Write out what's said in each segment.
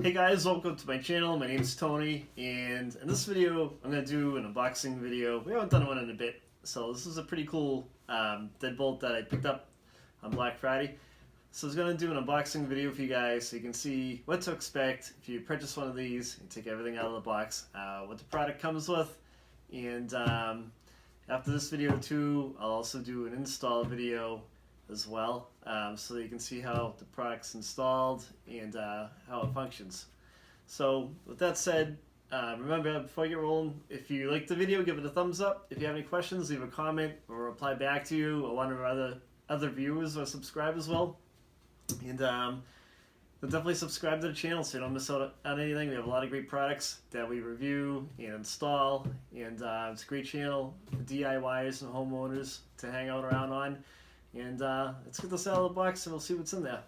Hey guys, welcome to my channel. My name is Tony, and in this video I'm going to do an unboxing video. We haven't done one in a bit, so this is a pretty cool deadbolt that I picked up on Black Friday. So I was going to do an unboxing video for you guys so you can see what to expect if you purchase one of these and take everything out of the box, what the product comes with, and after this video too, I'll also do an install video as well, so you can see how the product's installed and how it functions. So with that said, remember, before I get rolling, if you like the video, give it a thumbs up. If you have any questions, leave a comment or reply back to you or one of our other viewers, or subscribe as well. And definitely subscribe to the channel so you don't miss out on anything. We have a lot of great products that we review and install, and it's a great channel for DIYers and homeowners to hang out around on. And let's get this out of the box and we'll see what's in there.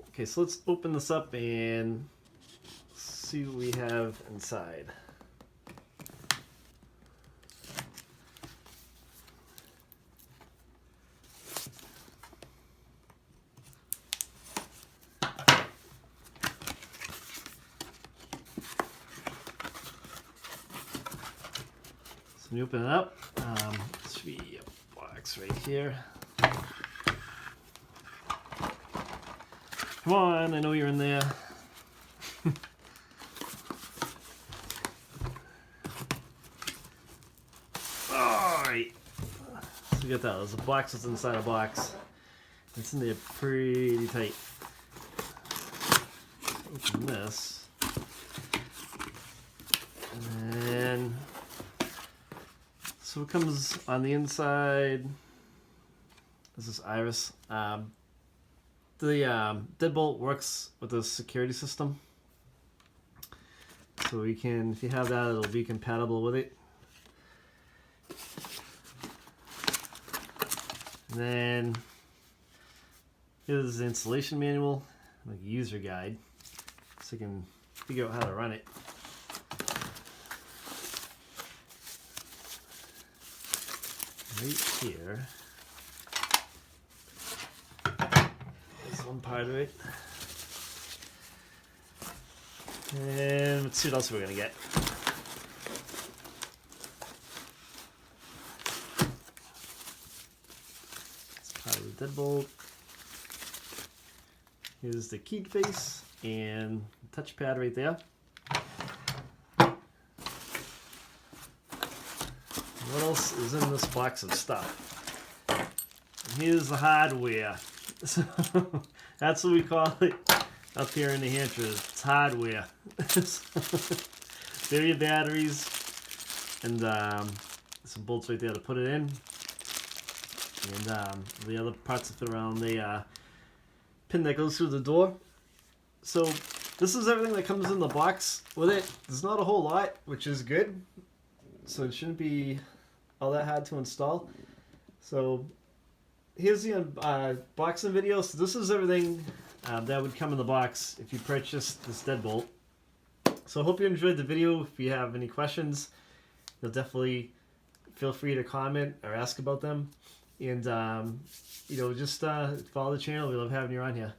Okay, so let's open this up and see what we have inside. So when you open it up, should be a box right here. Come on, I know you're in there. Alright. So you got that. There's a box that's inside a box. It's in there pretty tight. Open this. And then so it comes on the inside. This is iris. The Deadbolt works with a security system, so we can, if you have that, it'll be compatible with it. And then here's the installation manual, like a user guide, so you can figure out how to run it. Right here is one part of it, and let's see what else we're gonna get. It's part of the deadbolt. Here's the key face and the touchpad right there. What else is in this box of stuff? And here's the hardware. So that's what we call it up here in New Hampshire. It's hardware. There are your batteries and some bolts right there to put it in, and the other parts that fit around the pin that goes through the door. So this is everything that comes in the box with it. There's not a whole lot, which is good. So it shouldn't be all that hard to install. So here's the unboxing video. So this is everything that would come in the box if you purchased this deadbolt. So I hope you enjoyed the video. If you have any questions, you'll definitely feel free to comment or ask about them. And you know, just follow the channel. We love having you on here.